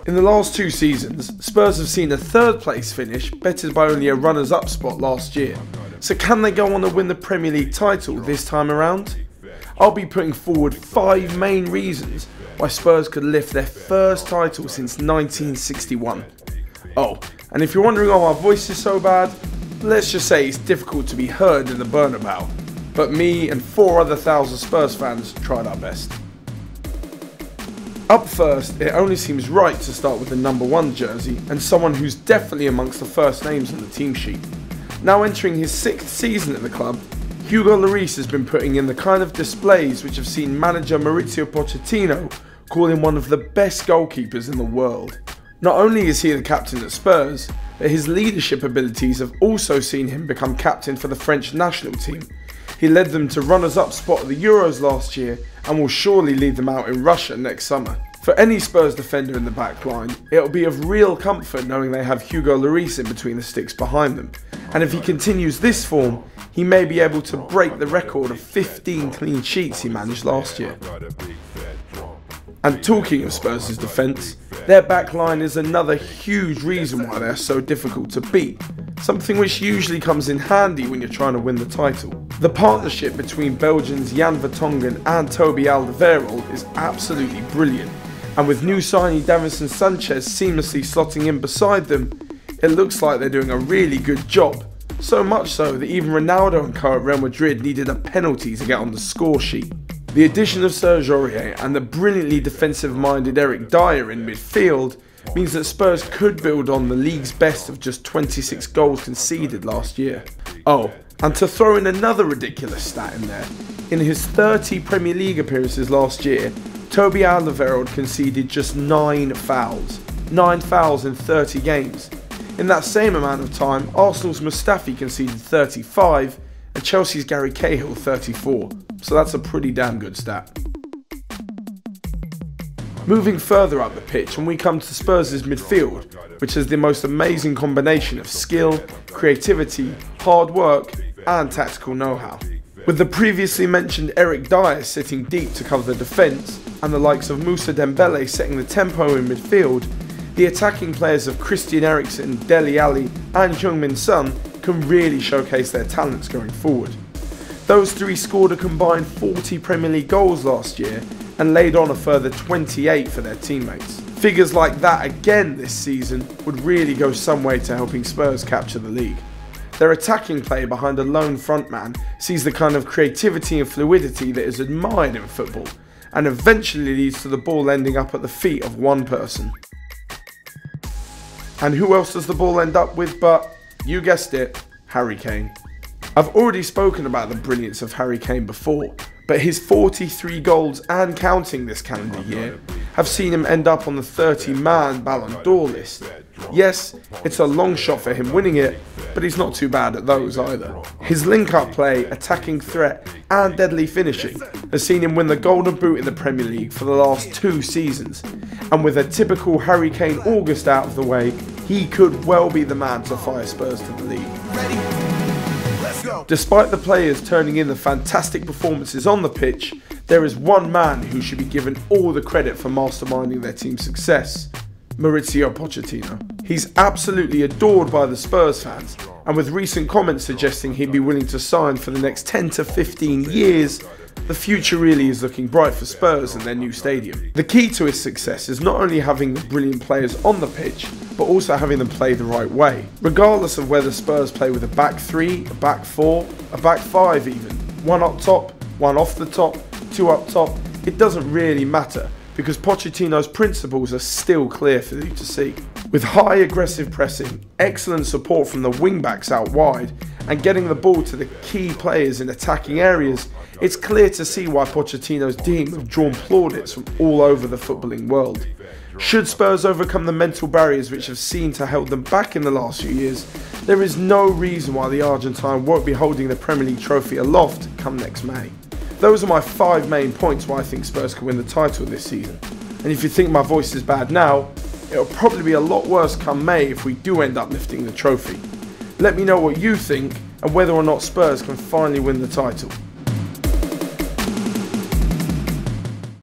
In the last 2 seasons, Spurs have seen a 3rd place finish, bettered by only a runners-up spot last year. So can they go on to win the Premier League title this time around? I'll be putting forward 5 main reasons why Spurs could lift their first title since 1961. Oh, and if you're wondering why my voice is so bad, let's just say it's difficult to be heard in the Bernabeu. But me and 4 other 1,000 Spurs fans tried our best. Up first, it only seems right to start with the number 1 jersey and someone who's definitely amongst the first names on the team sheet. Now entering his 6th season at the club, Hugo Lloris has been putting in the kind of displays which have seen manager Mauricio Pochettino call him one of the best goalkeepers in the world. Not only is he the captain at Spurs, but his leadership abilities have also seen him become captain for the French national team. He led them to runners-up spot at the Euros last year and will surely lead them out in Russia next summer. For any Spurs defender in the back line, it'll be of real comfort knowing they have Hugo Lloris in between the sticks behind them. And if he continues this form, he may be able to break the record of 15 clean sheets he managed last year. And talking of Spurs' defence, their back line is another huge reason why they're so difficult to beat, something which usually comes in handy when you're trying to win the title. The partnership between Belgians Jan Vertonghen and Toby Alderweireld is absolutely brilliant, and with new signee Davinson Sanchez seamlessly slotting in beside them, it looks like they're doing a really good job. So much so that even Ronaldo and co at Real Madrid needed a penalty to get on the score sheet. The addition of Serge Aurier and the brilliantly defensive-minded Eric Dyer in midfield means that Spurs could build on the league's best of just 26 goals conceded last year. Oh, and to throw in another ridiculous stat in there, in his 30 Premier League appearances last year, Toby Alderweireld conceded just 9 fouls. 9 fouls in 30 games. In that same amount of time, Arsenal's Mustafi conceded 35 and Chelsea's Gary Cahill 34, so that's a pretty damn good stat. Moving further up the pitch, and we come to Spurs' midfield, which has the most amazing combination of skill, creativity, hard work and tactical know-how. With the previously mentioned Eric Dyer sitting deep to cover the defence, and the likes of Moussa Dembele setting the tempo in midfield, the attacking players of Christian Eriksen, Dele Alli and Heung-min Son can really showcase their talents going forward. Those 3 scored a combined 40 Premier League goals last year and laid on a further 28 for their teammates. Figures like that again this season would really go some way to helping Spurs capture the league. Their attacking play behind a lone frontman sees the kind of creativity and fluidity that is admired in football, and eventually leads to the ball ending up at the feet of one person. And who else does the ball end up with but, you guessed it, Harry Kane. I've already spoken about the brilliance of Harry Kane before, but his 43 goals and counting this calendar year have seen him end up on the 30-man Ballon d'Or list. Yes, it's a long shot for him winning it, but he's not too bad at those either. His link-up play, attacking threat and deadly finishing has seen him win the Golden Boot in the Premier League for the last 2 seasons, and with a typical Harry Kane August out of the way, he could well be the man to fire Spurs to the league. Despite the players turning in the fantastic performances on the pitch, there is one man who should be given all the credit for masterminding their team's success: Mauricio Pochettino. He's absolutely adored by the Spurs fans, and with recent comments suggesting he'd be willing to sign for the next 10 to 15 years, the future really is looking bright for Spurs and their new stadium. The key to his success is not only having the brilliant players on the pitch, but also having them play the right way. Regardless of whether Spurs play with a back 3, a back 4, a back 5 even, one up top, one off the top, 2 up top, it doesn't really matter, because Pochettino's principles are still clear for you to see. With high aggressive pressing, excellent support from the wing-backs out wide, and getting the ball to the key players in attacking areas, it's clear to see why Pochettino's team have drawn plaudits from all over the footballing world. Should Spurs overcome the mental barriers which have seemed to hold them back in the last few years, there is no reason why the Argentine won't be holding the Premier League trophy aloft come next May. Those are my 5 main points why I think Spurs can win the title this season. And if you think my voice is bad now, it'll probably be a lot worse come May if we do end up lifting the trophy. Let me know what you think and whether or not Spurs can finally win the title.